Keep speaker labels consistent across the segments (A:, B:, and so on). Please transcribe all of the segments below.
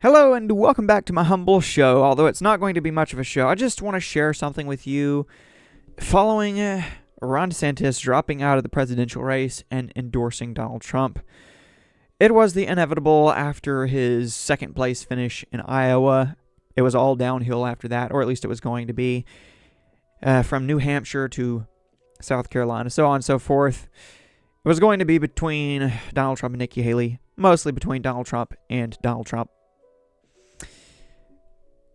A: Hello and welcome back to my humble show, although it's not going to be much of a show. I just want to share something with you following Ron DeSantis dropping out of the presidential race and endorsing Donald Trump. It was the inevitable after his second place finish in Iowa. It was all downhill after that, or at least it was going to be, from New Hampshire to South Carolina, so on and so forth. It was going to be between Donald Trump and Nikki Haley, mostly between Donald Trump and Donald Trump.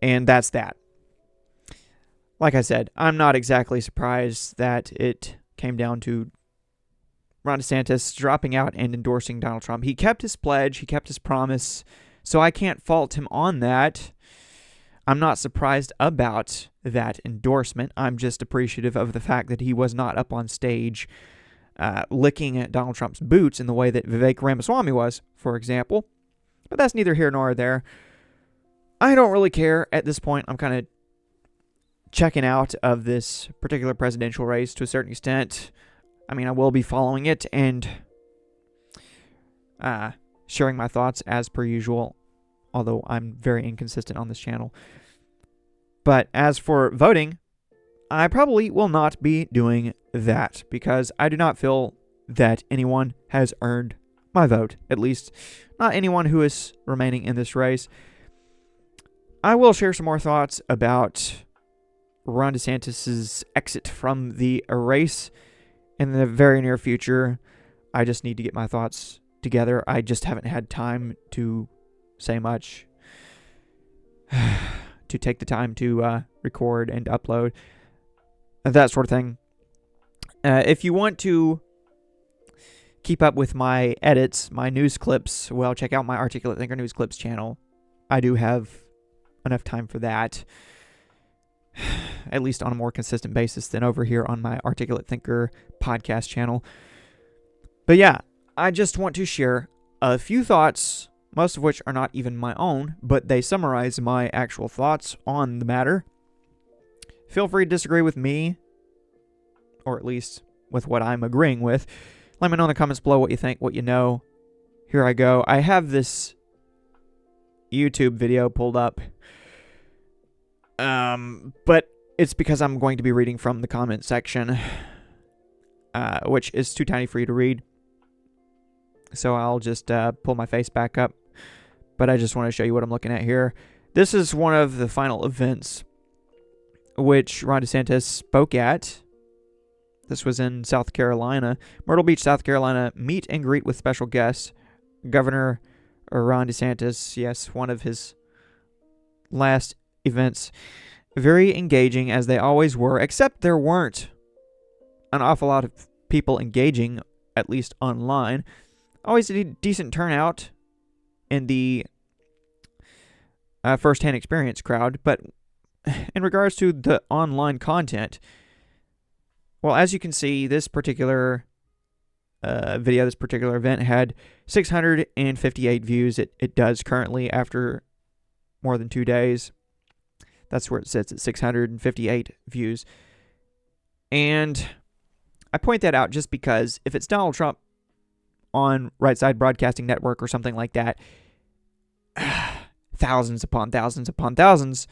A: And that's that. Like I said, I'm not exactly surprised that it came down to Ron DeSantis dropping out and endorsing Donald Trump. He kept his pledge, he kept his promise, so I can't fault him on that. I'm not surprised about that endorsement. I'm just appreciative of the fact that he was not up on stage licking at Donald Trump's boots in the way that Vivek Ramaswamy was, for example. But that's neither here nor there. I don't really care at this point. I'm kind of checking out of this particular presidential race to a certain extent. I mean, I will be following it and sharing my thoughts as per usual, although I'm very inconsistent on this channel. But as for voting, I probably will not be doing that because I do not feel that anyone has earned my vote, at least not anyone who is remaining in this race. I will share some more thoughts about Ron DeSantis' exit from the race in the very near future. I just need to get my thoughts together. I just haven't had time to say much, to take the time to record and upload, that sort of thing. If you want to keep up with my edits, my news clips, well, check out my Articulate Thinker News Clips channel. I do have enough time for that, at least on a more consistent basis than over here on my Articulate Thinker podcast channel. But yeah, I just want to share a few thoughts, most of which are not even my own, but they summarize my actual thoughts on the matter. Feel free to disagree with me, or at least with what I'm agreeing with. Let me know in the comments below what you think, what you know. Here I go. I have this YouTube video pulled up, but it's because I'm going to be reading from the comment section, which is too tiny for you to read, so I'll just pull my face back up. But I just want to show you what I'm looking at here. This is one of the final events which Ron DeSantis spoke at. This was in South Carolina, Myrtle Beach, South Carolina. Meet and greet with special guest Governor Ron DeSantis. Yes, one of his last events. Very engaging, as they always were, except there weren't an awful lot of people engaging, at least online. Always a decent turnout in the first-hand experience crowd, but in regards to the online content, well, as you can see, this particular video, this particular event had 658 views. It does currently after more than 2 days. That's where it sits at 658 views. And I point that out just because if it's Donald Trump on Right Side Broadcasting Network or something like that, thousands upon thousands upon thousands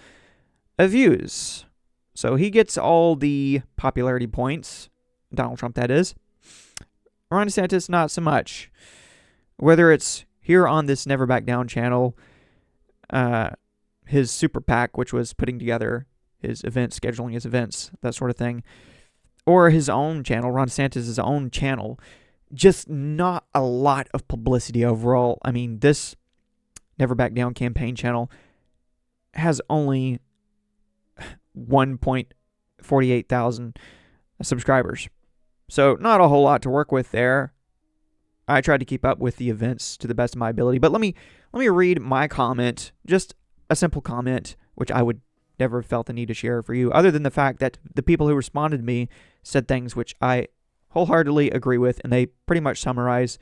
A: of views. So he gets all the popularity points, Donald Trump that is. Ron DeSantis, not so much. Whether it's here on this Never Back Down channel, his super PAC, which was putting together his events, scheduling his events, that sort of thing, or his own channel, Ron DeSantis' own channel, just not a lot of publicity overall. I mean, this Never Back Down campaign channel has only 1.48 thousand subscribers. So not a whole lot to work with there. I tried to keep up with the events to the best of my ability, but let me read my comment, just a simple comment, which I would never have felt the need to share for you, other than the fact that the people who responded to me said things which I wholeheartedly agree with, and they pretty much summarize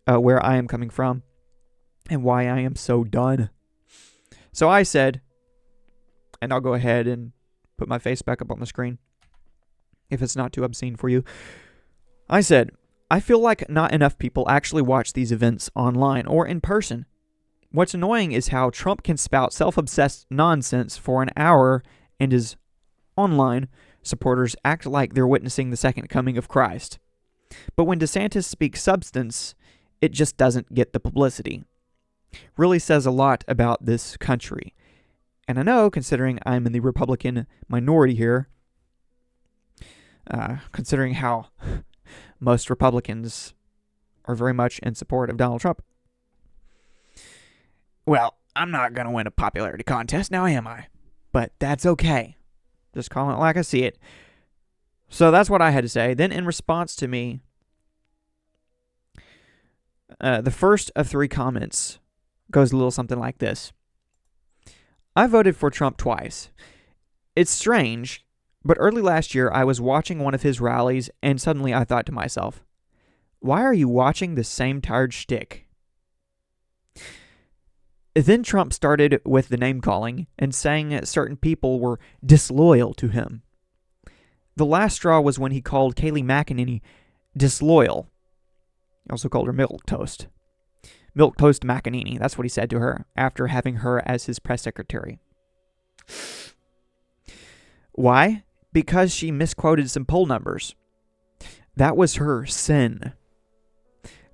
A: where I am coming from and why I am so done. So I said, and I'll go ahead and put my face back up on the screen if it's not too obscene for you. I said, I feel like not enough people actually watch these events online or in person. What's annoying is how Trump can spout self-obsessed nonsense for an hour and his online supporters act like they're witnessing the second coming of Christ. But when DeSantis speaks substance, it just doesn't get the publicity. Really says a lot about this country. And I know, considering I'm in the Republican minority here, considering how most Republicans are very much in support of Donald Trump. Well, I'm not going to win a popularity contest, now am I? But that's okay. Just calling it like I see it. So that's what I had to say. Then in response to me, the first of 3 comments goes a little something like this. I voted for Trump twice. It's strange, but early last year I was watching one of his rallies and suddenly I thought to myself, why are you watching the same tired shtick? Then Trump started with the name-calling and saying certain people were disloyal to him. The last straw was when he called Kayleigh McEnany disloyal. He also called her milquetoast. Milquetoast McEnany, that's what he said to her after having her as his press secretary. Why? Because she misquoted some poll numbers. That was her sin.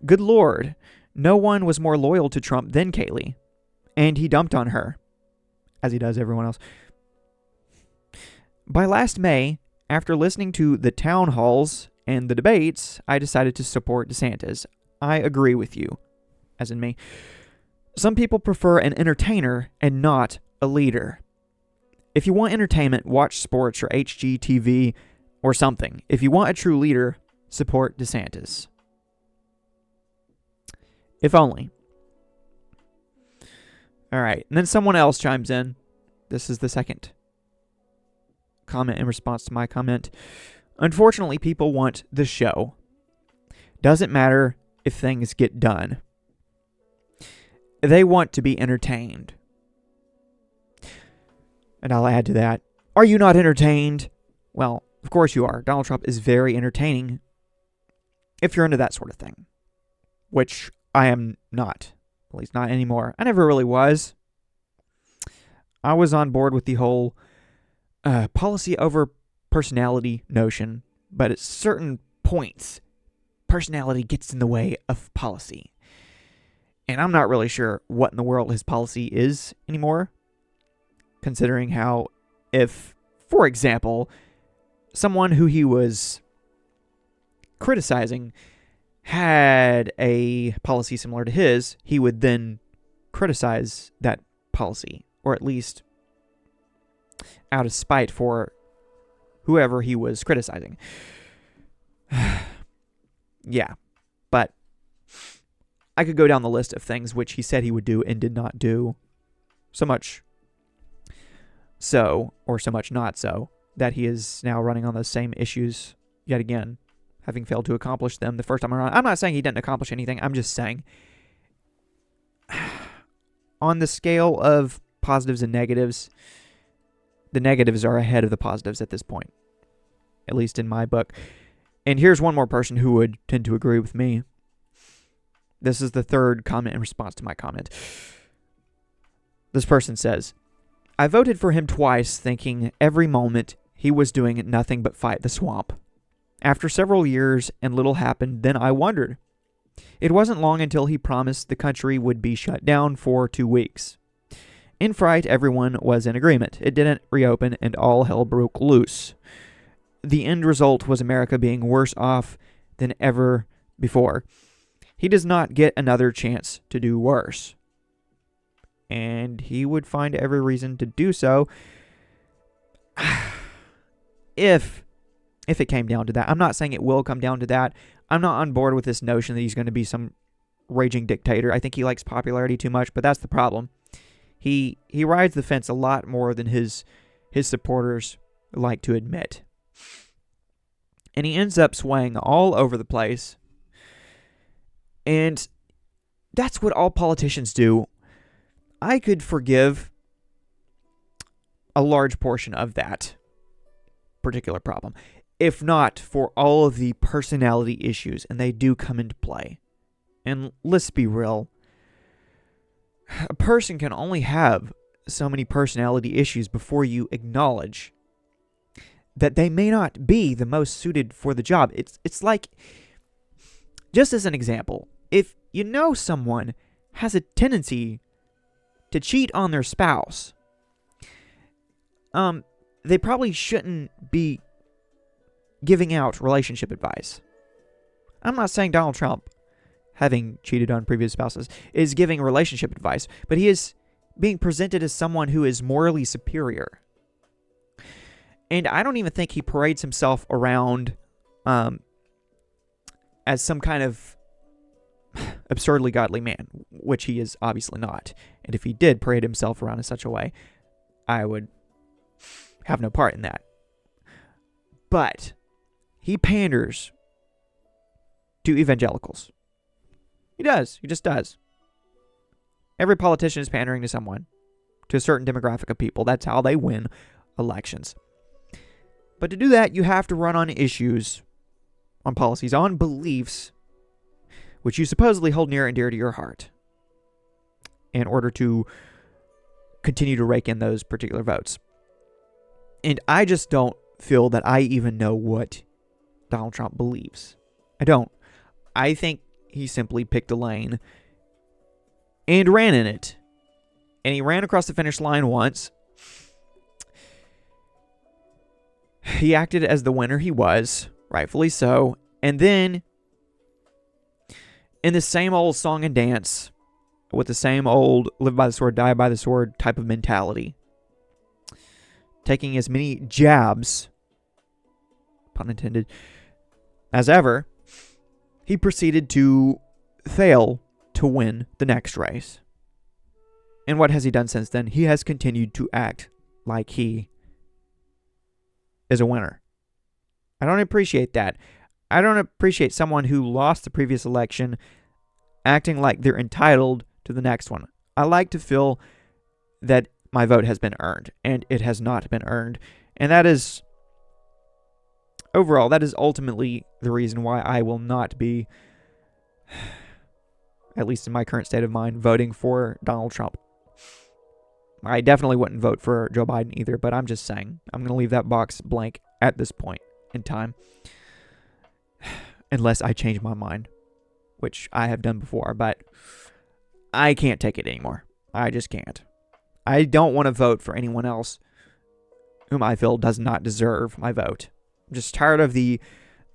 A: Good Lord, no one was more loyal to Trump than Kayleigh. And he dumped on her, as he does everyone else. By last May, after listening to the town halls and the debates, I decided to support DeSantis. I agree with you, as in me. Some people prefer an entertainer and not a leader. If you want entertainment, watch sports or HGTV or something. If you want a true leader, support DeSantis. If only. All right, and then someone else chimes in. This is the second comment in response to my comment. Unfortunately, people want the show. Doesn't matter if things get done. They want to be entertained. And I'll add to that, are you not entertained? Well, of course you are. Donald Trump is very entertaining if you're into that sort of thing, which I am not. At least not anymore. I never really was. I was on board with the whole policy over personality notion, but at certain points, personality gets in the way of policy. And I'm not really sure what in the world his policy is anymore, considering how if, for example, someone who he was criticizing had a policy similar to his, he would then criticize that policy, or at least out of spite for whoever he was criticizing. Yeah, but I could go down the list of things which he said he would do and did not do. So much so, or so much not so, that he is now running on those same issues yet again, having failed to accomplish them the first time around. I'm not saying he didn't accomplish anything. I'm just saying, on the scale of positives and negatives, the negatives are ahead of the positives at this point, at least in my book. And here's one more person who would tend to agree with me. This is the third comment in response to my comment. This person says, I voted for him twice thinking every moment he was doing nothing but fight the swamp. After several years and little happened, then I wondered. It wasn't long until he promised the country would be shut down for 2 weeks. In fright, everyone was in agreement. It didn't reopen and all hell broke loose. The end result was America being worse off than ever before. He does not get another chance to do worse. And he would find every reason to do so if it came down to that. I'm not saying it will come down to that. I'm not on board with this notion that he's going to be some raging dictator. I think he likes popularity too much, but that's the problem. He rides the fence a lot more than his supporters like to admit. And he ends up swaying all over the place. And that's what all politicians do. I could forgive a large portion of that particular problem, if not for all of the personality issues, and they do come into play. And let's be real, person can only have so many personality issues before you acknowledge that they may not be the most suited for the job. It's like, just as an example, if you know someone has a tendency to cheat on their spouse, they probably shouldn't be giving out relationship advice. I'm not saying Donald Trump, having cheated on previous spouses, is giving relationship advice, but he is being presented as someone who is morally superior. And I don't even think he parades himself around as some kind of absurdly godly man, which he is obviously not. And if he did parade himself around in such a way, I would have no part in that. But he panders to evangelicals. He does. He just does. Every politician is pandering to someone, to a certain demographic of people. That's how they win elections. But to do that, you have to run on issues, on policies, on beliefs, which you supposedly hold near and dear to your heart, in order to continue to rake in those particular votes. And I just don't feel that I even know what Donald Trump believes. I don't. I think he simply picked a lane and ran in it. And he ran across the finish line once. He acted as the winner he was, rightfully so. And then, in the same old song and dance, with the same old live by the sword, die by the sword type of mentality, taking as many jabs, pun intended, as ever, he proceeded to fail to win the next race. And what has he done since then? He has continued to act like he is a winner. I don't appreciate that. I don't appreciate someone who lost the previous election acting like they're entitled to the next one. I like to feel that my vote has been earned, and it has not been earned. And that is, overall, that is ultimately the reason why I will not be, at least in my current state of mind, voting for Donald Trump. I definitely wouldn't vote for Joe Biden either, but I'm just saying, I'm going to leave that box blank at this point in time, unless I change my mind, which I have done before, but I can't take it anymore. I just can't. I don't want to vote for anyone else whom I feel does not deserve my vote. I'm just tired of the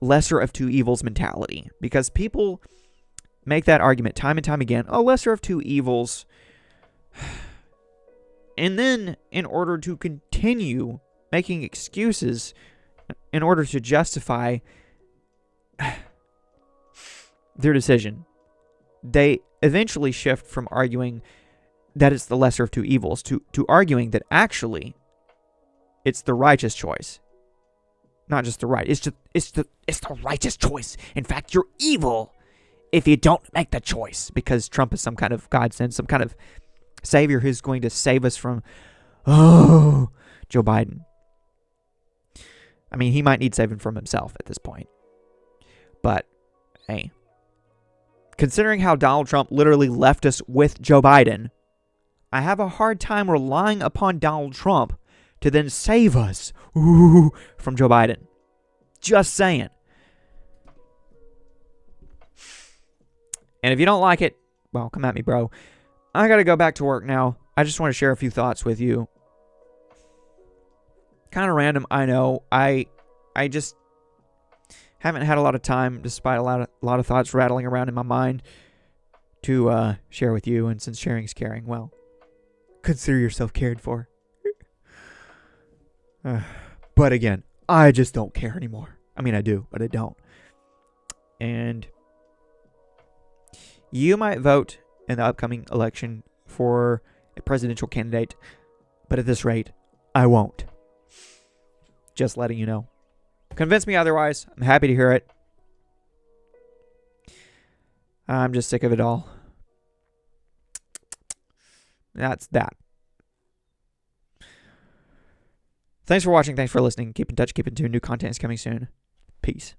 A: lesser of two evils mentality, because people make that argument time and time again. Oh, lesser of two evils. And then, in order to continue making excuses, in order to justify their decision, they eventually shift from arguing that it's the lesser of two evils to arguing that actually it's the righteous choice. Not just the right. It's the righteous choice. In fact, you're evil if you don't make the choice, because Trump is some kind of godsend, some kind of savior who's going to save us from, Joe Biden. I mean, he might need saving from himself at this point. But, hey, considering how Donald Trump literally left us with Joe Biden, I have a hard time relying upon Donald Trump to then save us from Joe Biden. Just saying. And if you don't like it, well, come at me, bro. I gotta go back to work now. I just want to share a few thoughts with you. Kind of random, I know. I just haven't had a lot of time, despite a lot of thoughts rattling around in my mind, to share with you. And since sharing is caring, well, consider yourself cared for. But again, I just don't care anymore. I mean, I do, but I don't. And you might vote in the upcoming election for a presidential candidate, but at this rate, I won't. Just letting you know. Convince me otherwise. I'm happy to hear it. I'm just sick of it all. That's that. Thanks for watching. Thanks for listening. Keep in touch. Keep in tune. New content is coming soon. Peace.